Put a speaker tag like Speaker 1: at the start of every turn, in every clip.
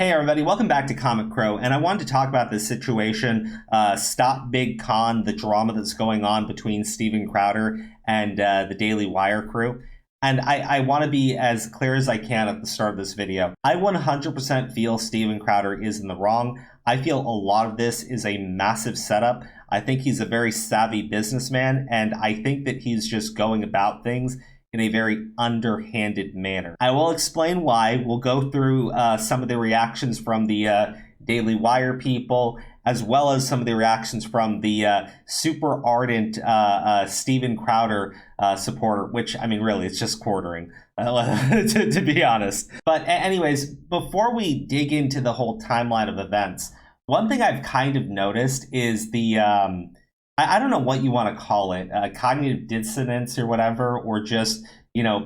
Speaker 1: Hey everybody, welcome back to Comic Crow, and I wanted to talk about this situation, Stop Big Con, the drama that's going on between Steven Crowder and the Daily Wire crew. And I want to be as clear as I can at the start of this video. I 100% feel Steven Crowder is in the wrong. I feel a lot of this is a massive setup. I think he's a very savvy businessman, and I think that he's just going about things in a very underhanded manner. I will explain why. We'll go through some of the reactions from the Daily Wire people, as well as some of the reactions from the super ardent Steven Crowder supporter, which, I mean, really, it's just quartering, to be honest. But anyways, before we dig into the whole timeline of events, one thing I've kind of noticed is the I don't know what you want to call it, cognitive dissonance or whatever, or just,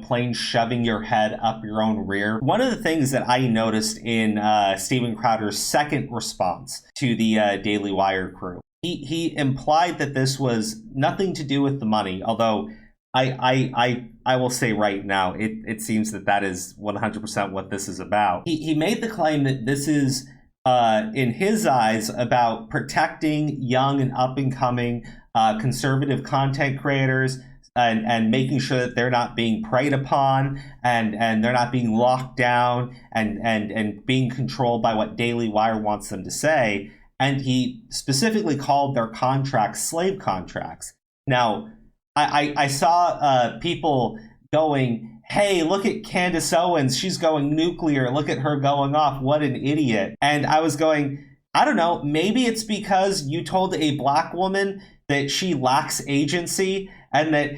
Speaker 1: plain shoving your head up your own rear. One of the things that I noticed in Steven Crowder's second response to the Daily Wire crew, he implied that this was nothing to do with the money, although I will say right now, it seems that is 100% what this is about. He made the claim that this is in his eyes, about protecting young and up-and-coming conservative content creators and making sure that they're not being preyed upon and they're not being locked down and being controlled by what Daily Wire wants them to say. And he specifically called their contracts slave contracts. Now, I saw people going, hey, look at Candace Owens. She's going nuclear. Look at her going off. What an idiot. And I was going, I don't know, maybe it's because you told a black woman that she lacks agency and that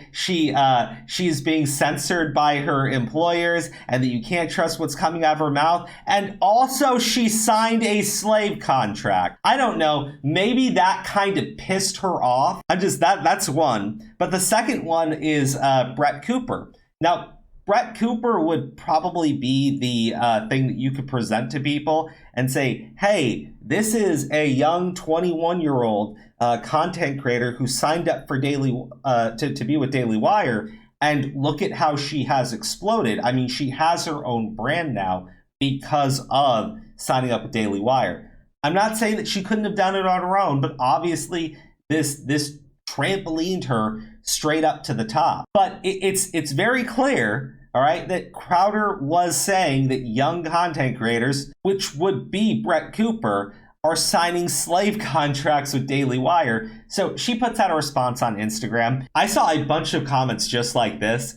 Speaker 1: she's being censored by her employers and that you can't trust what's coming out of her mouth. And also she signed a slave contract. I don't know. Maybe that kind of pissed her off. That's one. But the second one is Brett Cooper. Now, Brett Cooper would probably be the thing that you could present to people and say, hey, this is a young 21-year-old content creator who signed up for to be with Daily Wire, and look at how she has exploded. I mean, she has her own brand now because of signing up with Daily Wire. I'm not saying that she couldn't have done it on her own, but obviously this trampolined her straight up to the top. But it's very clear, all right, that Crowder was saying that young content creators, which would be Brett Cooper, are signing slave contracts with Daily Wire. So she puts out a response on Instagram. I saw a bunch of comments just like this.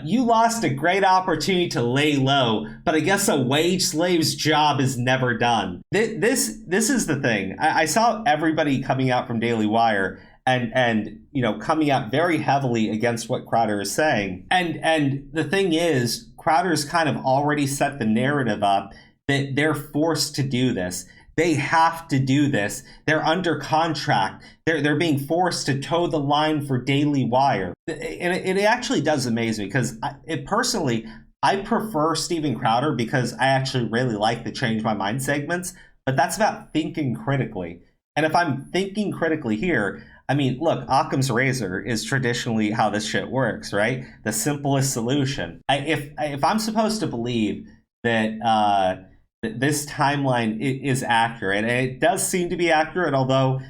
Speaker 1: You lost a great opportunity to lay low, but I guess a wage slave's job is never done. This is the thing. I saw everybody coming out from Daily Wire and coming out very heavily against what Crowder is saying. And the thing is, Crowder's kind of already set the narrative up that they're forced to do this. They have to do this. They're under contract. They're being forced to toe the line for Daily Wire. And it actually does amaze me because personally, I prefer Steven Crowder because I actually really like the Change My Mind segments, but that's about thinking critically. And if I'm thinking critically here, I mean, look, Occam's razor is traditionally how this shit works, right? The simplest solution. If I'm supposed to believe that this timeline is accurate, and it does seem to be accurate, although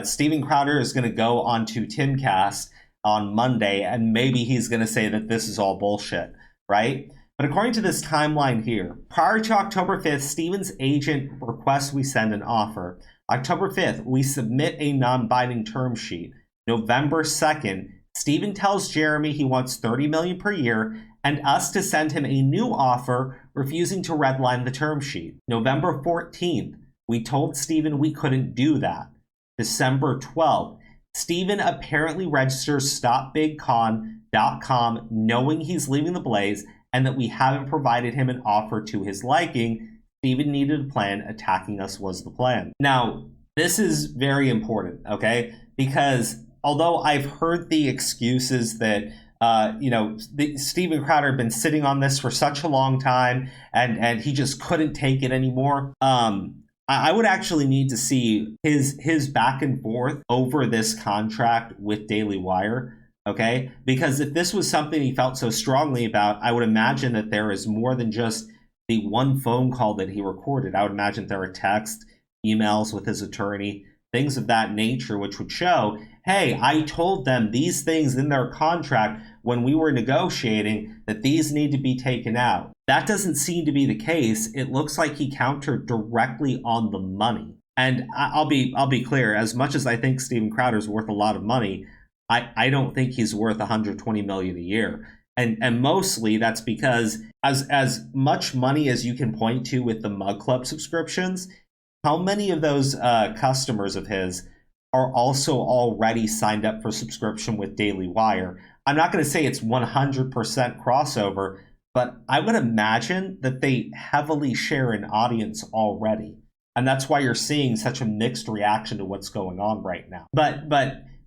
Speaker 1: Steven Crowder is going to go onto Timcast on Monday, and maybe he's going to say that this is all bullshit, right? But according to this timeline here, prior to October 5th, Steven's agent requests we send an offer. October 5th, we submit a non-binding term sheet. November 2nd, Steven tells Jeremy he wants $30 million per year and us to send him a new offer, refusing to redline the term sheet. November 14th, we told Steven we couldn't do that. December 12th, Steven apparently registers StopBigCon.com knowing he's leaving the Blaze and that we haven't provided him an offer to his liking. Steven needed a plan. Attacking us was the plan. Now, this is very important, okay? Because although I've heard the excuses that Steven Crowder had been sitting on this for such a long time and he just couldn't take it anymore, I would actually need to see his back and forth over this contract with Daily Wire, okay? Because if this was something he felt so strongly about, I would imagine that there is more than just the one phone call that he recorded. I would imagine there are texts, emails with his attorney, things of that nature, which would show, hey, I told them these things in their contract when we were negotiating that these need to be taken out. That doesn't seem to be the case. It looks like he countered directly on the money. And I'll be clear, as much as I think Steven Crowder is worth a lot of money, I don't think he's worth $120 million a year. And mostly that's because as much money as you can point to with the Mug Club subscriptions, how many of those customers of his are also already signed up for subscription with Daily Wire? I'm not going to say it's 100% crossover, but I would imagine that they heavily share an audience already. And that's why you're seeing such a mixed reaction to what's going on right now. But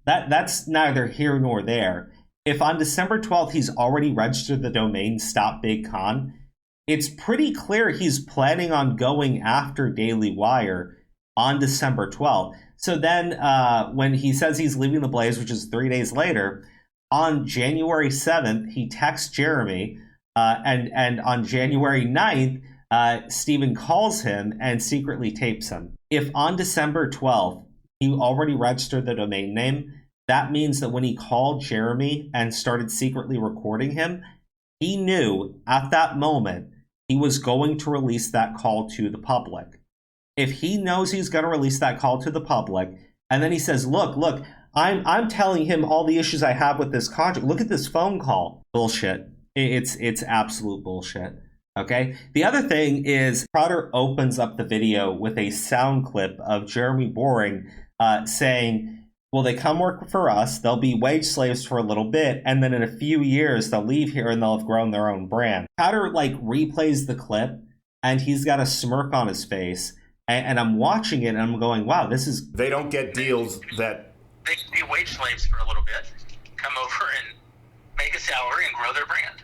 Speaker 1: that's neither here nor there. If on December 12th he's already registered the domain StopBigCon, it's pretty clear he's planning on going after Daily Wire on December 12th. So then when he says he's leaving the Blaze, which is 3 days later, on January 7th, he texts Jeremy, and on January 9th, Steven calls him and secretly tapes him. If on December 12th, he already registered the domain name, that means that when he called Jeremy and started secretly recording him, he knew at that moment he was going to release that call to the public. If he knows he's going to release that call to the public, and then he says, look, I'm telling him all the issues I have with this contract. Look at this phone call. Bullshit. It's absolute bullshit. Okay. The other thing is Crowder opens up the video with a sound clip of Jeremy Boring saying, well, they come work for us, they'll be wage slaves for a little bit, and then in a few years they'll leave here and they'll have grown their own brand. Crowder replays the clip and he's got a smirk on his face, and I'm watching it and I'm going, wow, this is...
Speaker 2: They don't get deals that...
Speaker 3: They can be wage slaves for a little bit, come over and make a salary and grow their brand.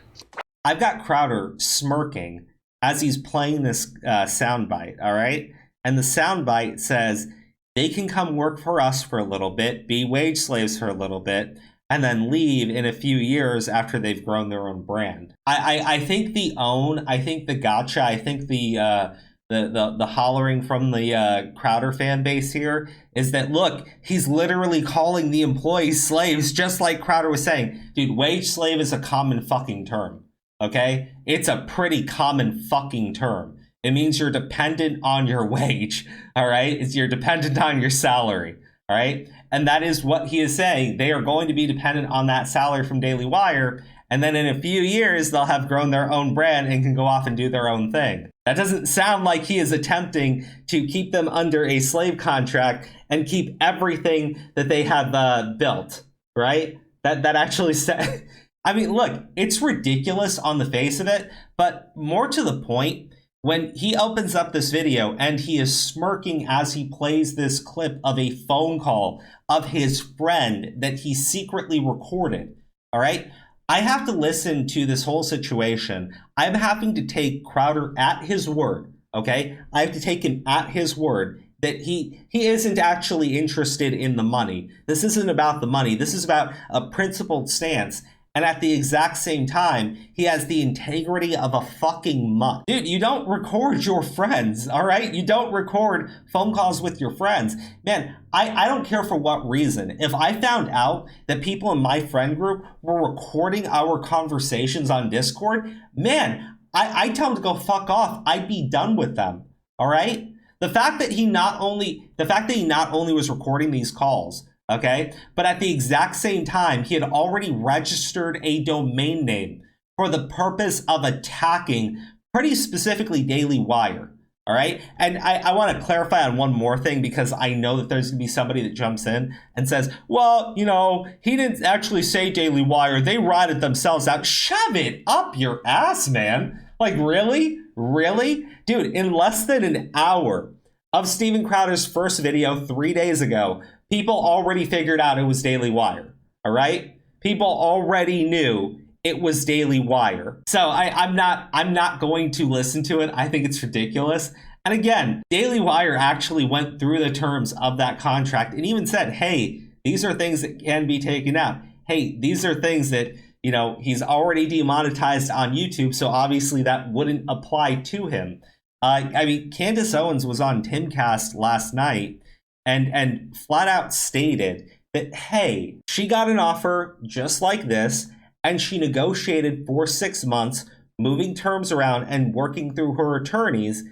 Speaker 1: I've got Crowder smirking as he's playing this soundbite, all right? And the soundbite says, they can come work for us for a little bit, be wage slaves for a little bit, and then leave in a few years after they've grown their own brand. I think the gotcha, I think the hollering from the Crowder fan base here is that, look, he's literally calling the employees slaves, just like Crowder was saying. Dude, wage slave is a common fucking term, okay? It's a pretty common fucking term. It means you're dependent on your wage, all right? You're dependent on your salary, all right? And that is what he is saying. They are going to be dependent on that salary from Daily Wire, and then in a few years, they'll have grown their own brand and can go off and do their own thing. That doesn't sound like he is attempting to keep them under a slave contract and keep everything that they have built, right? That actually said... I mean, look, it's ridiculous on the face of it, but more to the point, when he opens up this video and he is smirking as he plays this clip of a phone call of his friend that he secretly recorded, all right? I have to listen to this whole situation. I'm having to take Crowder at his word, okay? I have to take him at his word that he isn't actually interested in the money. This isn't about the money. This is about a principled stance. And at the exact same time, he has the integrity of a fucking mutt. Dude, you don't record your friends, all right? You don't record phone calls with your friends. Man, I don't care for what reason. If I found out that people in my friend group were recording our conversations on Discord, man, I tell them to go fuck off. I'd be done with them, all right? The fact that he not only was recording these calls, okay, but at the exact same time, he had already registered a domain name for the purpose of attacking, pretty specifically, Daily Wire. All right. And I want to clarify on one more thing, because I know that there's going to be somebody that jumps in and says, well, you know, he didn't actually say Daily Wire. They ratted themselves out. Shove it up your ass, man. Like, really? Really? Dude, in less than an hour of Steven Crowder's first video 3 days ago, people already figured out it was Daily Wire. All right. People already knew it was Daily Wire. So I'm not going to listen to it. I think it's ridiculous. And again, Daily Wire actually went through the terms of that contract and even said, hey, these are things that can be taken out. Hey, these are things that he's already demonetized on YouTube, so obviously that wouldn't apply to him. I mean, Candace Owens was on Timcast last night and flat out stated that, hey, she got an offer just like this, and she negotiated for 6 months, moving terms around and working through her attorneys.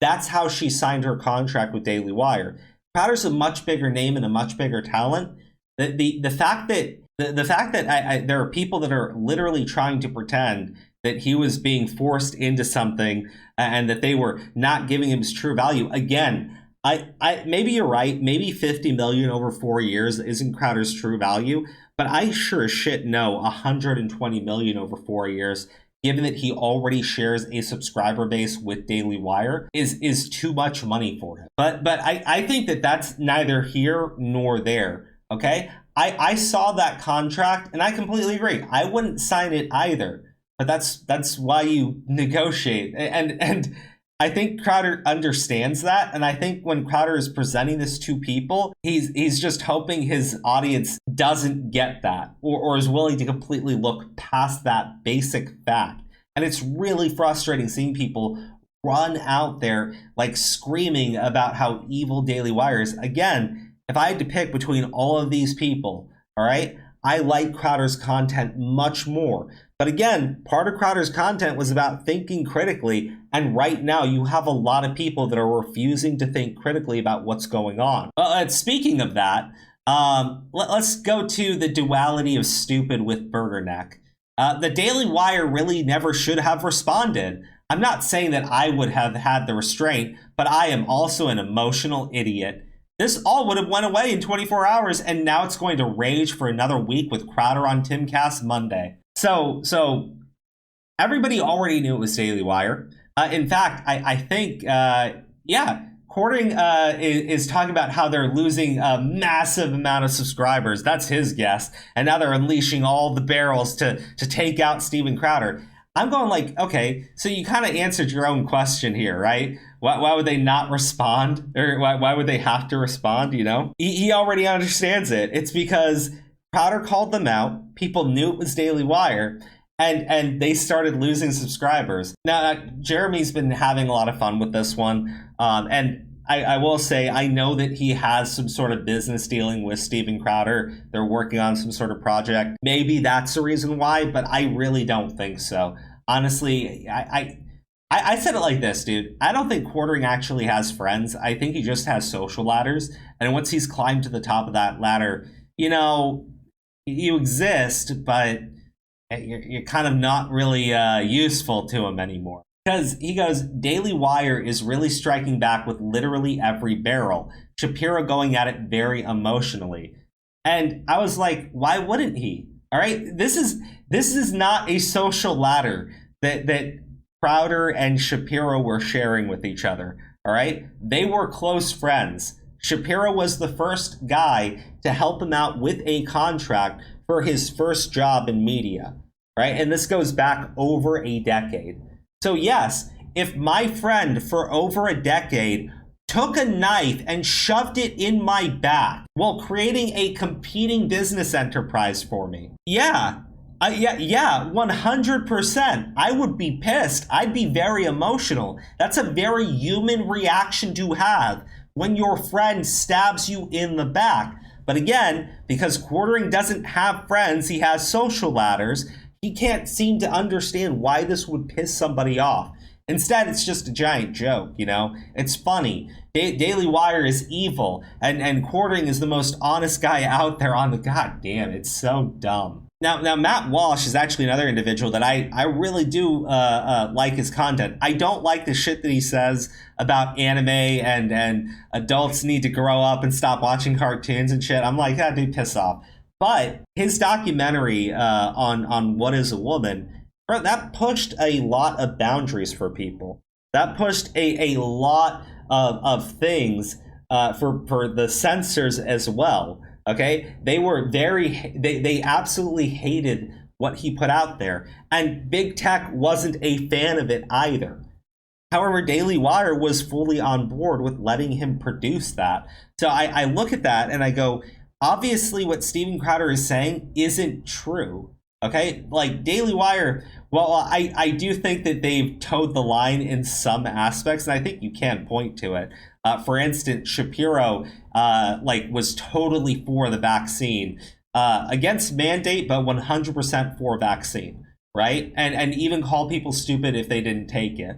Speaker 1: That's how she signed her contract with Daily Wire. Crowder's a much bigger name and a much bigger talent. The fact that there are people that are literally trying to pretend that he was being forced into something and that they were not giving him his true value. Again, I maybe you're right. Maybe 50 million over 4 years isn't Crowder's true value, but I sure as shit know 120 million over 4 years, given that he already shares a subscriber base with Daily Wire, is too much money for him. But I think that that's neither here nor there. Okay, I saw that contract and I completely agree. I wouldn't sign it either. But that's why you negotiate. And I think Crowder understands that. And I think when Crowder is presenting this to people, he's just hoping his audience doesn't get that or is willing to completely look past that basic fact. And it's really frustrating seeing people run out there like screaming about how evil Daily Wire is. Again, if I had to pick between all of these people, all right, I like Crowder's content much more. But again, part of Crowder's content was about thinking critically. And right now you have a lot of people that are refusing to think critically about what's going on. Speaking of that, let's go to the duality of stupid with Burgerneck. The Daily Wire really never should have responded. I'm not saying that I would have had the restraint, but I am also an emotional idiot. This all would have went away in 24 hours, and now it's going to rage for another week with Crowder on Timcast Monday. So everybody already knew it was Daily Wire. In fact, I think, Cording is talking about how they're losing a massive amount of subscribers. That's his guess. And now they're unleashing all the barrels to take out Steven Crowder. I'm going like, okay, so you kind of answered your own question here, right? Why would they not respond? Or why would they have to respond, He already understands it. It's because Crowder called them out. People knew it was Daily Wire. And they started losing subscribers. Now, Jeremy's been having a lot of fun with this one. And I will say, I know that he has some sort of business dealing with Steven Crowder. They're working on some sort of project. Maybe that's the reason why, but I really don't think so. Honestly, I said it like this, dude. I don't think Quartering actually has friends. I think he just has social ladders. And once he's climbed to the top of that ladder, you exist, but you're kind of not really useful to him anymore. Because he goes, Daily Wire is really striking back with literally every barrel. Shapiro going at it very emotionally. And I was like, why wouldn't he? All right, this is not a social ladder that Crowder and Shapiro were sharing with each other. All right, they were close friends. Shapiro was the first guy to help him out with a contract for his first job in media, right? And this goes back over a decade. So yes, if my friend for over a decade took a knife and shoved it in my back while creating a competing business enterprise for me, yeah, 100%. I would be pissed. I'd be very emotional. That's a very human reaction to have when your friend stabs you in the back. But again, because Quartering doesn't have friends, he has social ladders, he can't seem to understand why this would piss somebody off. Instead, it's just a giant joke, It's funny. Daily Wire is evil, and Quartering is the most honest guy out there on the... God damn, it's so dumb. Now, Matt Walsh is actually another individual that I really do like his content. I don't like the shit that he says about anime and adults need to grow up and stop watching cartoons and shit. I'm like, dude, piss off. But his documentary on What is a Woman, bro, that pushed a lot of boundaries for people. That pushed a lot of things for the censors as well. Okay, they were they absolutely hated what he put out there, and Big Tech wasn't a fan of it either. However, Daily Wire was fully on board with letting him produce that. So I look at that and I go, obviously what Steven Crowder is saying isn't true. Okay, like Daily Wire, well, I do think that they've towed the line in some aspects, and I think you can point to it. For instance, Shapiro was totally for the vaccine, against mandate, but 100% for vaccine, right? And even call people stupid if they didn't take it.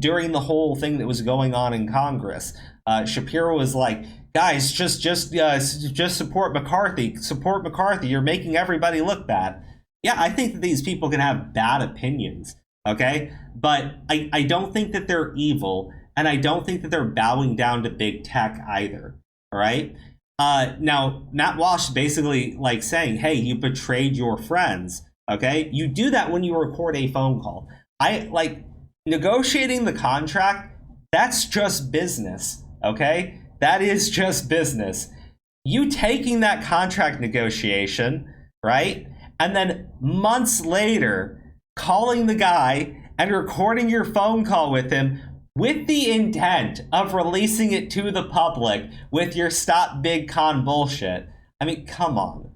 Speaker 1: During the whole thing that was going on in Congress, Shapiro was like, guys, just support McCarthy. Support McCarthy. You're making everybody look bad. Yeah, I think that these people can have bad opinions, okay? But I don't think that they're evil, and I don't think that they're bowing down to big tech either, all right? Now, Matt Walsh basically like saying, hey, you betrayed your friends, okay? You do that when you record a phone call. Negotiating the contract, that's just business, okay? That is just business. You taking that contract negotiation, right? And then months later, calling the guy and recording your phone call with him with the intent of releasing it to the public with your stop big con bullshit. I mean, come on.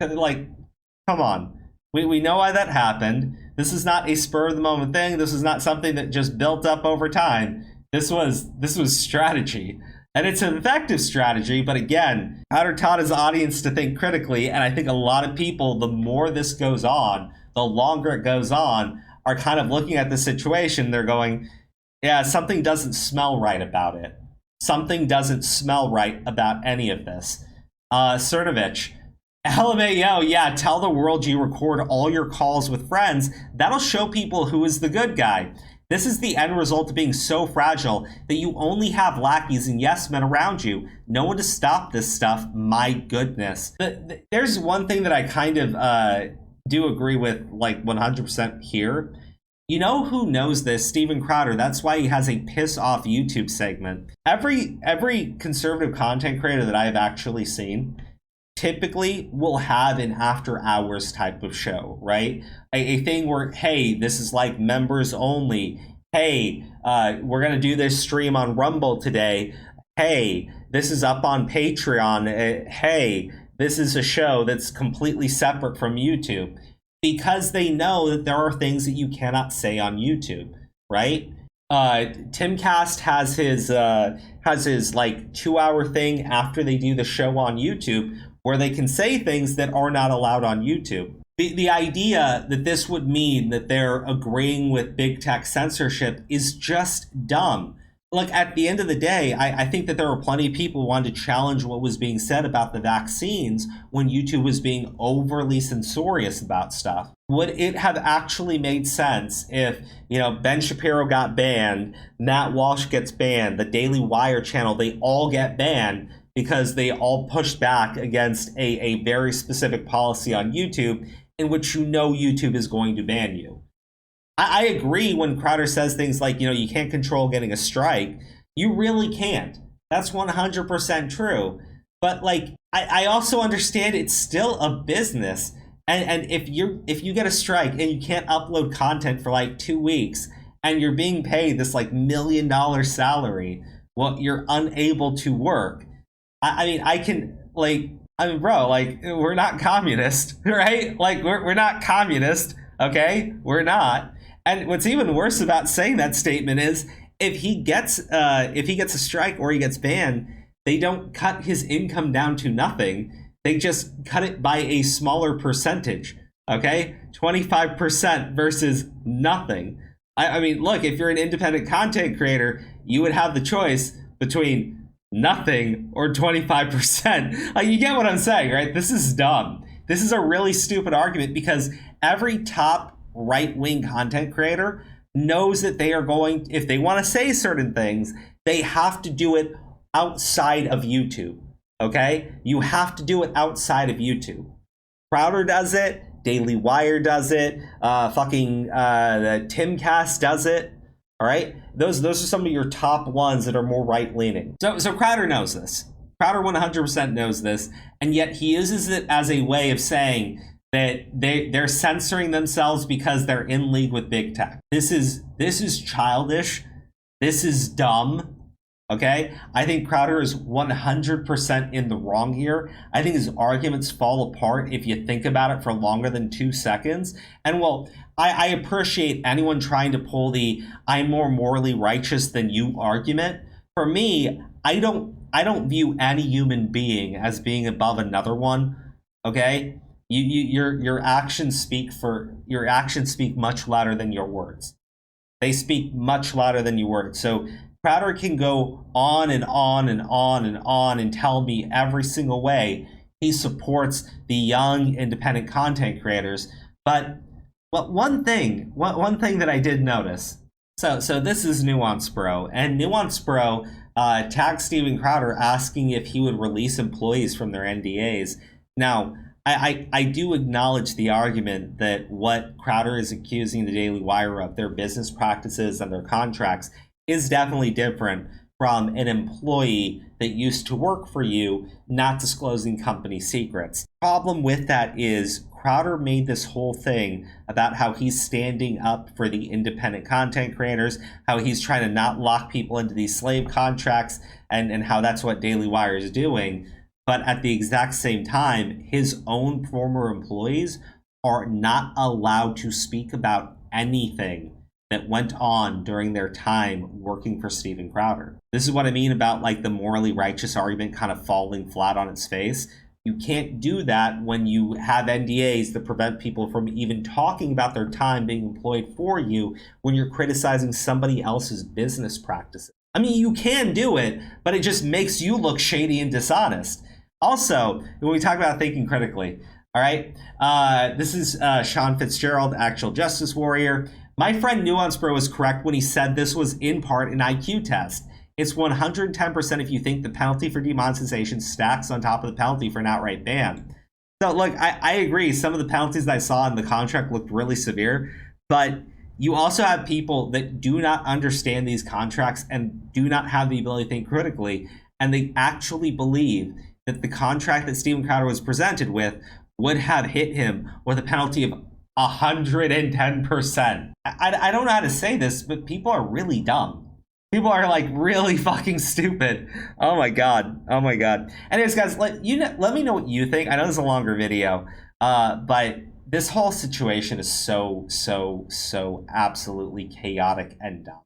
Speaker 1: Come on. We know why that happened. This is not a spur of the moment thing. This is not something that just built up over time. This was strategy. And it's an effective strategy, but again, Crowder taught his audience to think critically, and I think a lot of people, the more this goes on, the longer it goes on, are kind of looking at the situation, they're going, yeah, something doesn't smell right about it. Something doesn't smell right about any of this. Cernovich, LMAO, yeah, tell the world you record all your calls with friends. That'll show people who is the good guy. This is the end result of being so fragile that you only have lackeys and yes men around you. No one to stop this stuff. My goodness. There's one thing that I kind of do agree with, like 100% here. You know who knows this? Steven Crowder. That's why he has a piss off YouTube segment. Every conservative content creator that I have actually seen typically will have an after hours type of show, right? A thing where, hey, this is like members only. Hey, we're going to do this stream on Rumble today. Hey, this is up on Patreon. Hey, this is a show that's completely separate from YouTube, because they know that there are things that you cannot say on YouTube, right? Timcast has his like 2-hour thing after they do the show on YouTube, where they can say things that are not allowed on YouTube. The idea that this would mean that they're agreeing with big tech censorship is just dumb. Look, at the end of the day, I think that there were plenty of people who wanted to challenge what was being said about the vaccines when YouTube was being overly censorious about stuff. Would it have actually made sense if, Ben Shapiro got banned, Matt Walsh gets banned, the Daily Wire channel, they all get banned because they all pushed back against a very specific policy on YouTube in which YouTube is going to ban you? I agree when Crowder says things like, you can't control getting a strike. You really can't. That's 100% true. But I also understand it's still a business. And if you get a strike and you can't upload content for 2 weeks and you're being paid this $1 million salary, well, you're unable to work. Bro, we're not communist, right? We're not communist, okay? We're not. And what's even worse about saying that statement is if he gets a strike or he gets banned, they don't cut his income down to nothing. They just cut it by a smaller percentage, okay? 25% versus nothing. Look, if you're an independent content creator, you would have the choice between nothing or 25%. You get what I'm saying, right? This is dumb. This is a really stupid argument because every top right-wing content creator knows that they are going, if they want to say certain things, they have to do it outside of YouTube, okay? You have to do it outside of YouTube. Crowder does it, Daily Wire does it, the Timcast does it, all right? Those are some of your top ones that are more right-leaning. So Crowder knows this. Crowder 100% knows this, and yet he uses it as a way of saying that they're censoring themselves because they're in league with big tech. This is childish. This is dumb. Okay, I think Crowder is 100% in the wrong here. I think his arguments fall apart if you think about it for longer than 2 seconds. And well, I appreciate anyone trying to pull the "I'm more morally righteous than you" argument. For me, I don't view any human being as being above another one. Okay, your actions speak much louder than your words. They speak much louder than your words. So Crowder can go on and on and on and on and tell me every single way he supports the young independent content creators. But one thing that I did notice. So this is Nuance Bro, and Nuance Bro tagged Steven Crowder asking if he would release employees from their NDAs. Now, I do acknowledge the argument that what Crowder is accusing the Daily Wire of, their business practices and their contracts, is definitely different from an employee that used to work for you not disclosing company secrets. Problem with that is Crowder made this whole thing about how he's standing up for the independent content creators, how he's trying to not lock people into these slave contracts, and how that's what Daily Wire is doing. But at the exact same time, his own former employees are not allowed to speak about anything that went on during their time working for Steven Crowder. This is what I mean about like the morally righteous argument kind of falling flat on its face. You can't do that when you have NDAs that prevent people from even talking about their time being employed for you when you're criticizing somebody else's business practices. I mean, you can do it, but it just makes you look shady and dishonest. Also, when we talk about thinking critically, all right, this is Sean Fitzgerald, Actual Justice Warrior. My friend Nuance Bro was correct when he said this was in part an IQ test. It's 110% if you think the penalty for demonetization stacks on top of the penalty for an outright ban. So look, I agree. Some of the penalties that I saw in the contract looked really severe, but you also have people that do not understand these contracts and do not have the ability to think critically, and they actually believe that the contract that Steven Crowder was presented with would have hit him with a penalty of 110%. I don't know how to say this, but people are really dumb. People are like really fucking stupid. Oh my god. Oh my god. Anyways, guys, let me know what you think. I know this is a longer video, but this whole situation is so absolutely chaotic and dumb.